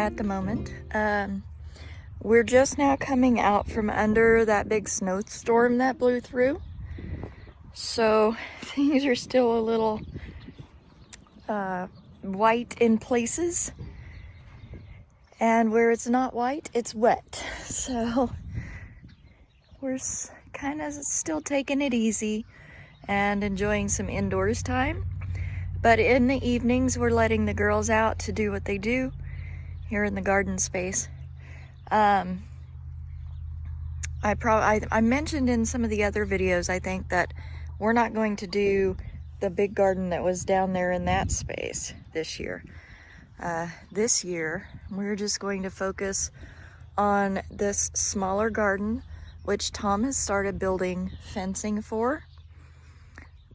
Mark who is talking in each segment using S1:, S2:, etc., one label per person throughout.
S1: at the moment. We're just now coming out from under that big snowstorm that blew through. So things are still a little white in places. And where it's not white, it's wet. So we're kind of still taking it easy and enjoying some indoors time. But in the evenings, we're letting the girls out to do what they do here in the garden space. I mentioned in some of the other videos, I think, that we're not going to do the big garden that was down there in that space this year. This year, we're just going to focus on this smaller garden, which Tom has started building fencing for.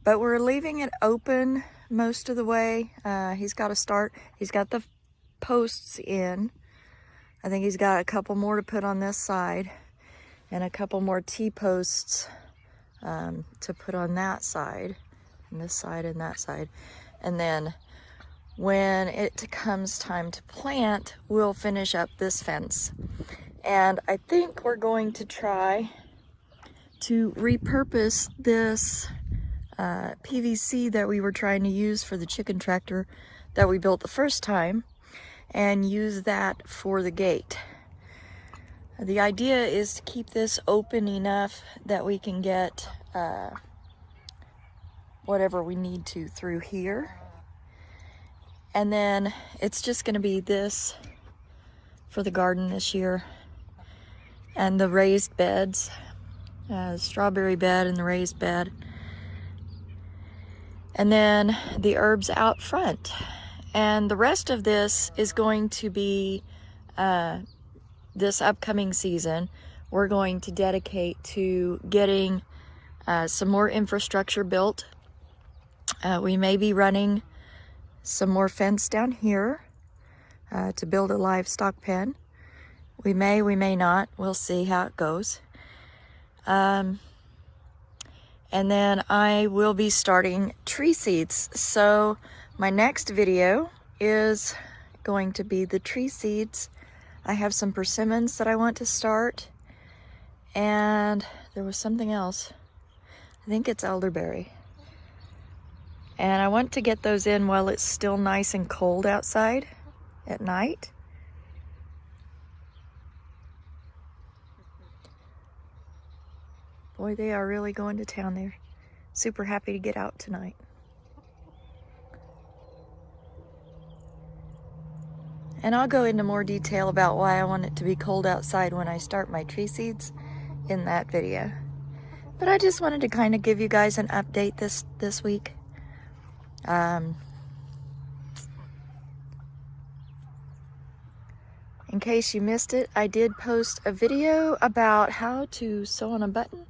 S1: But we're leaving it open most of the way. He's got to start. He's got the posts in. I think he's got a couple more to put on this side and a couple more T-posts to put on that side, and this side and that side. And then when it comes time to plant, we'll finish up this fence. And I think we're going to try to repurpose this PVC that we were trying to use for the chicken tractor that we built the first time, and use that for the gate. The idea is to keep this open enough that we can get whatever we need to through here. And then it's just going to be this for the garden this year, and the raised beds, strawberry bed and the raised bed. And then the herbs out front. And the rest of this is going to be, this upcoming season, we're going to dedicate to getting some more infrastructure built. We may be running some more fence down here to build a livestock pen. We may not. We'll see how it goes. And then I will be starting tree seeds. So my next video is going to be the tree seeds. I have some persimmons that I want to start. And there was something else. I think it's elderberry. And I want to get those in while it's still nice and cold outside at night. Boy, they are really going to town. They're super happy to get out tonight. And I'll go into more detail about why I want it to be cold outside when I start my tree seeds in that video. But I just wanted to kind of give you guys an update this week. In case you missed it, I did post a video about how to sew on a button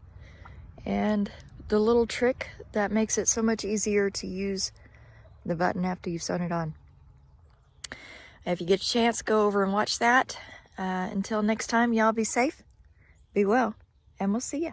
S1: and the little trick that makes it so much easier to use the button after you've sewn it on. If you get a chance, go over and watch that. Until next time, y'all be safe, be well, and we'll see ya.